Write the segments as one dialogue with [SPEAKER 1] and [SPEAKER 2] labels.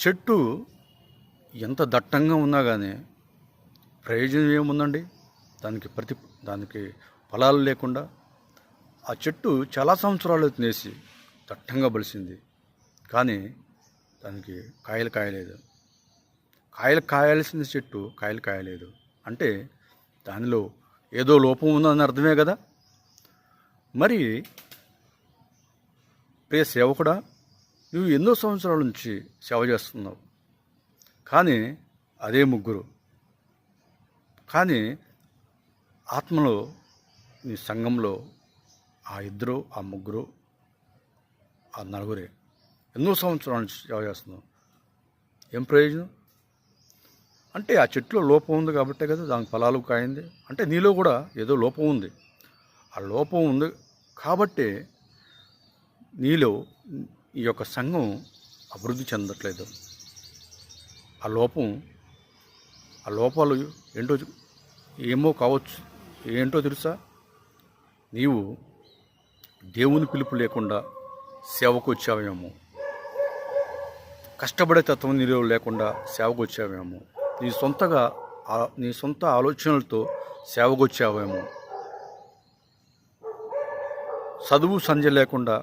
[SPEAKER 1] చెట్టు ఎంత దట్టంగా ఉన్నా కానీ ప్రయోజనం ఏముందండి? దానికి ఫలాలు లేకుండా ఆ చెట్టు చాలా సంవత్సరాలు తినేసి దట్టంగా బలిసింది, కానీ దానికి కాయలు కాయలేదు. కాయలు కాయాల్సిన చెట్టు కాయలు కాయలేదు అంటే దానిలో ఏదో లోపం ఉందని అర్థమే కదా. మరి ప్రియ సేవకుడా, నువ్వు ఎన్నో సంవత్సరాల నుంచి సేవ చేస్తున్నావు, కానీ అదే ముగ్గురు. కానీ ఆత్మలో నీ సంఘంలో ఆ ఇద్దరు, ఆ ముగ్గురు, ఆ నలుగురే ఎన్నో సంవత్సరాల నుంచి సేవ చేస్తున్నావు. ఏం ప్రయోజనం? అంటే ఆ చెట్టులో లోపం ఉంది కాబట్టే కదా దానికి ఫలాలు కాయింది. అంటే నీలో కూడా ఏదో లోపం ఉంది. ఆ లోపం ఉంది కాబట్టే నీలో ఈ యొక్క సంఘం అభివృద్ధి చెందట్లేదు. ఆ లోపాలు ఏంటో ఏమో కావచ్చు. ఏంటో తెలుసా? నీవు దేవుని పిలుపు లేకుండా సేవకు వచ్చావేమో, కష్టపడే తత్వం నీలో లేకుండా సేవకు వచ్చావేమో, నీ సొంత ఆలోచనలతో సేవకు వచ్చావేమో, చదువు సంధ్య లేకుండా,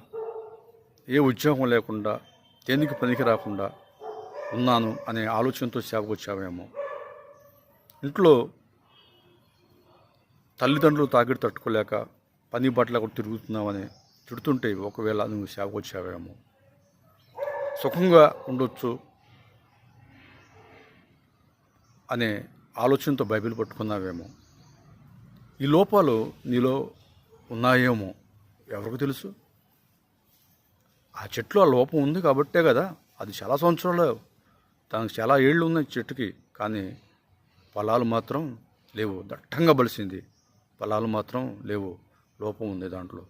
[SPEAKER 1] ఏ ఉద్యోగం లేకుండా, దేనికి పనికి రాకుండా ఉన్నాను అనే ఆలోచనతో సేవకు వచ్చావేమో, ఇంట్లో తల్లిదండ్రులు తాకిడి తట్టుకోలేక పని బట్టలకు తిరుగుతున్నామని తిడుతుంటే ఒకవేళ నువ్వు సేవకు వచ్చావేమో, సుఖంగా ఉండొచ్చు అనే ఆలోచనతో బైబిల్ పట్టుకున్నావేమో. ఈ లోపాలు నీలో ఉన్నాయేమో, ఎవరికి తెలుసు? ఆ చెట్లో ఆ లోపం ఉంది కాబట్టే కదా అది చాలా సంవత్సరాలు, దానికి చాలా ఏళ్ళు ఉన్నాయి చెట్టుకి, కానీ ఫలాలు మాత్రం లేవు. దట్టంగా బలిసింది, ఫలాలు మాత్రం లేవు. లోపం ఉంది దాంట్లో.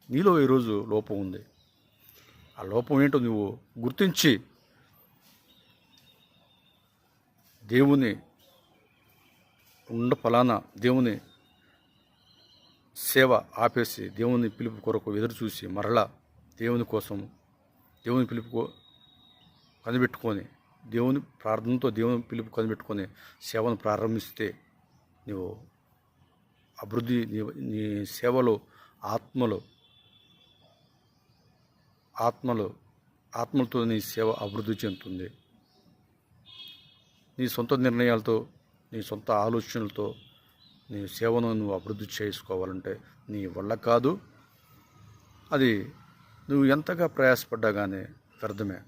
[SPEAKER 1] నీలో ఈరోజు లోపం ఉంది. ఆ లోపం ఏంటో నువ్వు గుర్తించి దేవుని ఫలానా దేవుని సేవ ఆపేసి దేవుని పిలుపు కొరకు ఎదురు చూసి మరలా దేవుని కోసం దేవుని పిలుపు కనిపెట్టుకొని దేవుని ప్రార్థనతో దేవుని పిలుపు కనిపెట్టుకొని సేవను ప్రారంభిస్తే నీవు అభివృద్ధి, నీ సేవలో ఆత్మలతో నీ సేవ అభివృద్ధి చెందుతుంది. నీ సొంత నిర్ణయాలతో, నీ సొంత ఆలోచనలతో నీ సేవను నువ్వు అభివృద్ధి చేసుకోవాలంటే నీ వల్ల కాదు. అది నువ్వు ఎంతగా ప్రయాసపడ్డా కానీ వ్యర్థమే.